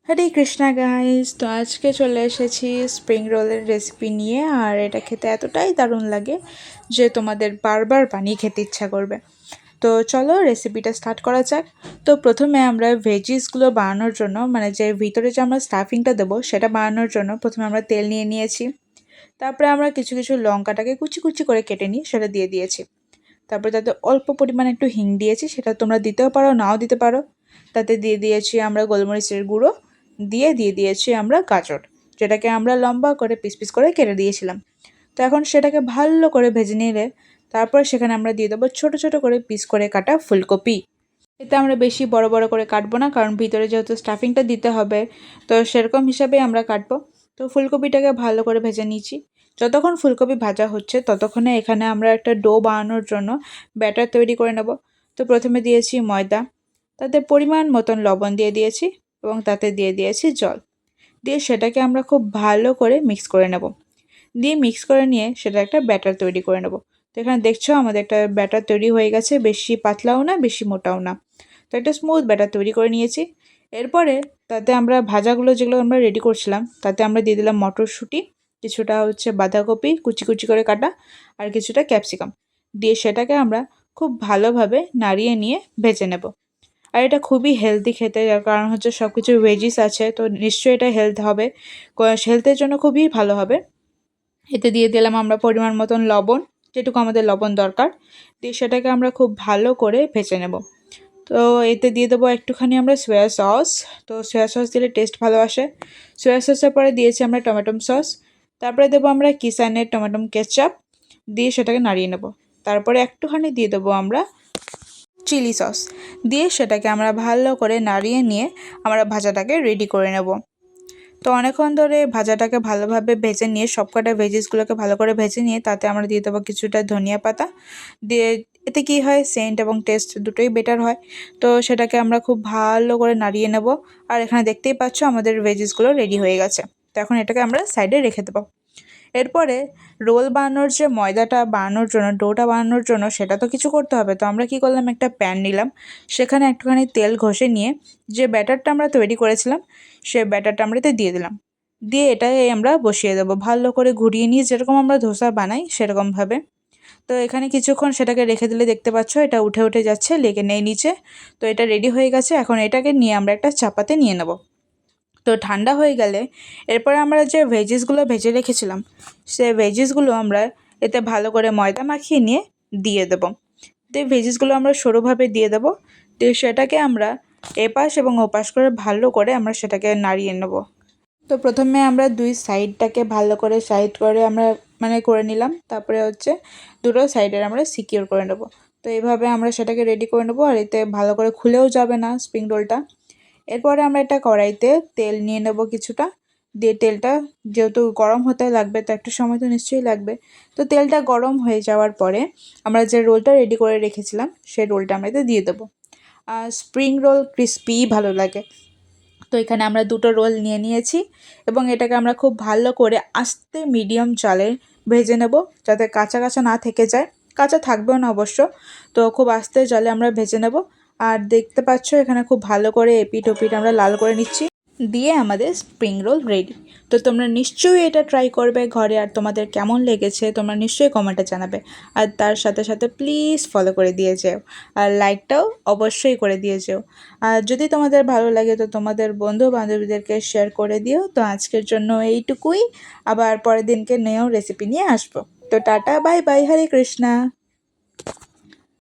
হরে Krishna guys, তো আজকে চলে এসেছি স্প্রিং রোলের রেসিপি নিয়ে। আর এটা খেতে এতটাই দারুণ লাগে যে তোমাদের বারবার বানিয়ে খেতে ইচ্ছা করবে। তো চলো রেসিপিটা স্টার্ট করা যাক। তো প্রথমে আমরা ভেজিসগুলো বানানোর জন্য, মানে যে ভিতরে যে আমরা স্টাফিংটা দেবো সেটা বানানোর জন্য প্রথমে আমরা তেল নিয়ে নিয়েছি। তারপরে আমরা কিছু কিছু লঙ্কাটাকে কুচি কুচি করে কেটে নিই, সেটা দিয়ে দিয়েছি। তারপরে তাতে অল্প পরিমাণে একটু হিং দিয়েছি, সেটা তোমরা দিতেও পারো নাও দিতে পারো। তাতে দিয়ে দিয়েছি আমরা গোলমরিচের গুঁড়ো, দিয়ে দিয়েছি আমরা গাজর, যেটাকে আমরা লম্বা করে পিস পিস করে কেটে দিয়েছিলাম। তো এখন সেটাকে ভালো করে ভেজে নিলে তারপর সেখানে আমরা দিয়ে দেবো ছোট ছোট করে পিস করে কাটা ফুলকপি। এতে আমরা বেশি বড় বড় করে কাটবো না, কারণ ভিতরে যেহেতু স্টাফিংটা দিতে হবে, তো সেরকম হিসাবে আমরা কাটবো। তো ফুলকপিটাকে ভালো করে ভেজে নিয়েছি। যতক্ষণ ফুলকপি ভাজা হচ্ছে ততক্ষণে এখানে আমরা একটা ডো বানানোর জন্য ব্যাটার তৈরি করে নেব। তো প্রথমে দিয়েছি ময়দা, তাতে পরিমাণ মতন লবণ দিয়ে দিয়েছি এবং তাতে দিয়ে দিয়েছি জল। দিয়ে সেটাকে আমরা খুব ভালো করে মিক্স করে নেব। দিয়ে মিক্স করে নিয়ে সেটা একটা ব্যাটার তৈরি করে নেব। তো এখানে দেখছো আমাদের একটা ব্যাটার তৈরি হয়ে গেছে, বেশি পাতলাও না বেশি মোটাও না। তো একটা স্মুথ ব্যাটার তৈরি করে নিয়েছি। এরপরে তাতে আমরা ভাজাগুলো যেগুলো আমরা রেডি করছিলাম তাতে আমরা দিয়ে দিলাম মটরশুঁটি, কিছুটা হচ্ছে বাঁধাকপি কুচি কুচি করে কাটা, আর কিছুটা ক্যাপসিকাম। দিয়ে সেটাকে আমরা খুব ভালোভাবে নাড়িয়ে নিয়ে ভেজে নেব। আর এটা খুবই হেলদি খেতে, যার কারণ হচ্ছে সব কিছু ভেজিস আছে, তো নিশ্চয়ই এটা হেলথ হবে, হেলথের জন্য খুবই ভালো হবে। এতে দিয়ে দিলাম আমরা পরিমাণ মতন লবণ, যেটুকু আমাদের লবণ দরকার। দিয়ে সেটাকে আমরা খুব ভালো করে ভেজে নেব। তো এতে দিয়ে দেবো একটুখানি আমরা সয়া সস। তো সয়া সস দিলে টেস্ট ভালো আসে। সয়া সসের পরে দিয়েছি আমরা টমেটো সস। তারপরে দেবো আমরা কিষানের টমেটো কেচাপ, দিয়ে সেটাকে নাড়িয়ে নেব। তারপরে একটুখানি দিয়ে দেবো আমরা চিলি সস, দিয়ে সেটাকে আমরা ভালো করে নাড়িয়ে নিয়ে আমরা ভাজাটাকে রেডি করে নেব। তো অনেকক্ষণ ধরে ভাজাটাকে ভালোভাবে ভেজে নিয়ে সবকটা ভেজিসগুলোকে ভালো করে ভেজে নিয়ে তাতে আমরা দিয়ে দেবো কিছুটা ধনিয়া পাতা। দিয়ে এতে কি হয়, সেন্ট এবং টেস্ট দুটোই বেটার হয়। তো সেটাকে আমরা খুব ভালো করে নাড়িয়ে নেব। আর এখানে দেখতেই পাচ্ছ আমাদের ভেজিসগুলো রেডি হয়ে গেছে। তো এখন এটাকে আমরা সাইডে রেখে দেবো। এরপরে রোল বানানোর যে ময়দাটা বানানোর জন্য, ডোটা বানানোর জন্য সেটা তো কিছু করতে হবে। তো আমরা কি করলাম, একটা প্যান নিলাম, সেখানে একটুখানি তেল ঘষে নিয়ে যে ব্যাটারটা আমরা তৈরি করেছিলাম সে ব্যাটারটা আমরা এতে দিয়ে দিলাম। দিয়ে এটাই আমরা বসিয়ে দেবো ভালো করে ঘুরিয়ে নিয়ে, যেরকম আমরা ধোসা বানাই সেরকমভাবে। তো এখানে কিছুক্ষণ সেটাকে রেখে দিলে দেখতে পাচ্ছ এটা উঠে উঠে যাচ্ছে, লেগে নেই নিচে। তো এটা রেডি হয়ে গেছে। এখন এটাকে নিয়ে আমরা একটা চাপাতে নিয়ে নেব। তো ঠান্ডা হয়ে গেলে এরপরে আমরা যে ভেজিসগুলো ভেজে রেখেছিলাম সে ভেজিসগুলো আমরা এতে ভালো করে ময়দা মাখিয়ে নিয়ে দিয়ে দেবো। তো ভেজিসগুলো আমরা সরুভাবে দিয়ে দেবো। তো সেটাকে আমরা এপাশ এবং ওপাশ করে ভালো করে আমরা সেটাকে নাড়িয়ে নেব। তো প্রথমে আমরা দুই সাইডটাকে ভালো করে সাইড করে আমরা করে নিলাম। তারপরে হচ্ছে দুটো সাইডের আমরা সিকিউর করে নেব। তো এইভাবে আমরা সেটাকে রেডি করে নেবো। আর এতে ভালো করে খুলেও যাবে না স্প্রিং রোলটা। এরপরে আমরা এটা কড়াইতে তেল নিয়ে নেব কিছুটা। দিয়ে তেলটা যেহেতু গরম হতে লাগবে, তো একটু সময় তো নিশ্চয়ই লাগবে। তো তেলটা গরম হয়ে যাওয়ার পরে আমরা যে রোলটা রেডি করে রেখেছিলাম সেই রোলটা আমরা এতে দিয়ে দেবো। আর স্প্রিং রোল ক্রিস্পি ভালো লাগে। তো এখানে আমরা দুটো রোল নিয়ে নিয়েছি এবং এটাকে আমরা খুব ভালো করে আস্তে মিডিয়াম জালে ভেজে নেব, যাতে কাঁচা কাঁচা না থেকে যায়। কাঁচা থাকবেও না অবশ্য। তো খুব আস্তে জালে আমরা ভেজে নেব। আর দেখতে পাচ্ছ এখানে খুব ভালো করে এপিট ওপিট আমরা লাল করে নিচ্ছি। দিয়ে আমাদের স্প্রিং রোল রেডি। তো তোমরা নিশ্চয়ই এটা ট্রাই করবে ঘরে, আর তোমাদের কেমন লেগেছে তোমরা নিশ্চয়ই কমেন্টে জানাবে। আর তার সাথে সাথে প্লিজ ফলো করে দিয়ে যেও, আর লাইকটাও অবশ্যই করে দিয়ে যেও। আর যদি তোমাদের ভালো লাগে তো তোমাদের বন্ধু বান্ধবীদেরকে শেয়ার করে দিও। তো আজকের জন্য এইটুকুই। আবার পরের দিনকে নিয়েও রেসিপি নিয়ে আসবো। তো টাটা, বাই বাই, হরে কৃষ্ণা।